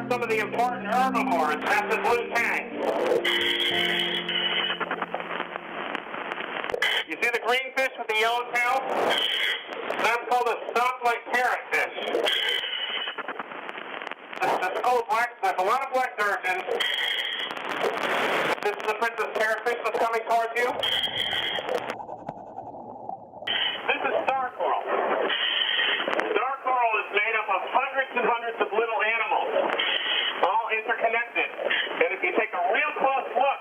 Some of the important herbivores. That's the blue tang. You see the green fish with the yellow tail? That's called a stoplight parrotfish. There's a lot of black sturgeons. This is the princess parrotfish that's coming towards you. This is star coral. Star coral is made up of hundreds and hundreds of little animals, all interconnected. And if you take a real close look,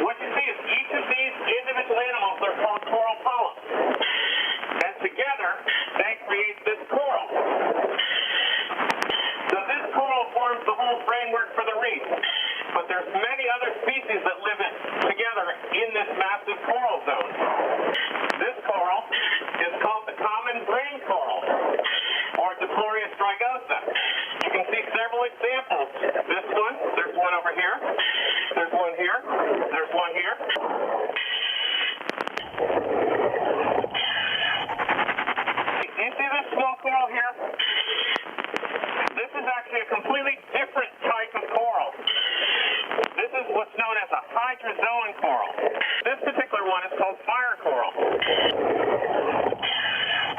what you see is each of these individual animals are called coral polyps. And together, they create this coral. So this coral forms the whole framework for the reef. But there's many other species that live together in this massive coral zone. This coral is called the common brain coral, or Diploria strigosa. You can see several examples. This one, there's one over here, there's one here, there's one here. Do you see this small coral here? This is actually a completely different type of coral. This is what's known as a hydrozoan coral. This particular one is called fire coral.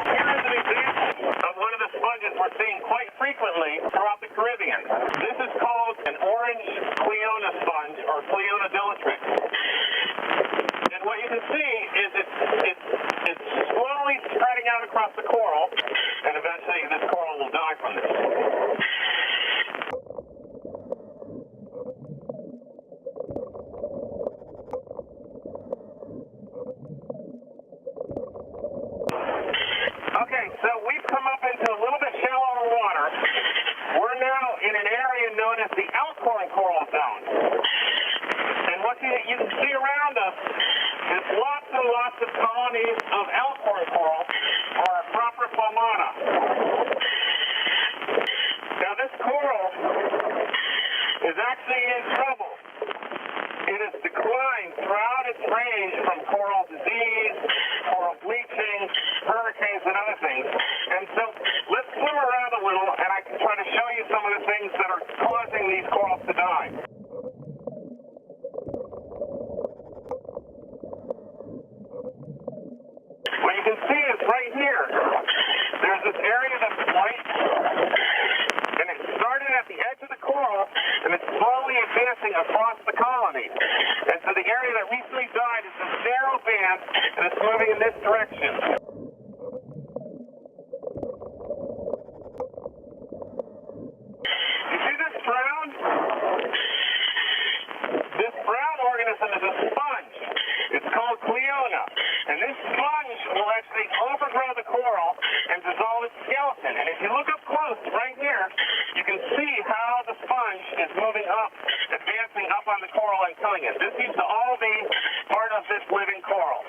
Here is an example of one of the sponges we're seeing quite frequently throughout the Caribbean. This is called an orange Cleona sponge, or Cleona dilatrix. And what you can see is it's slowly spreading out across the coral, and eventually this coral will die from this. Okay, so we've come up into a little bit shallower water. We're now in an area known as the outpouring coral zone. And what you can see around us is lots and lots of colonies of outpouring coral, or Propropomana. Now this coral is actually in trouble. It has declined throughout its range from coral disease, coral bleaching, hurricanes, and other things. And so let's swim around a little, and I can try to show you some of the things that are causing these corals to die. What you can see is right here, there's this area that's white, and it started at the edge of the coral, and it's slowly advancing across the colony. And so the area that recently died is this narrow band, and it's moving in this direction. You see this brown? This brown organism is a sponge. It's called Cleona. And this sponge will actually overgrow the coral and dissolve its skeleton. And if you look up close, right here, you can see how the sponge is moving up, advancing up on the coral and killing it. This seems to all be part of this living coral.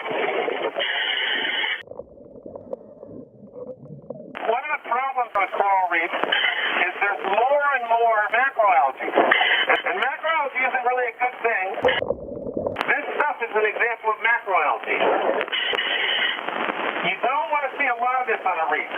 One of the problems with coral reefs is there's more and more macroalgae. And macroalgae isn't really a good thing. This stuff is an example of macroalgae. You don't want to see a lot of this on a reef.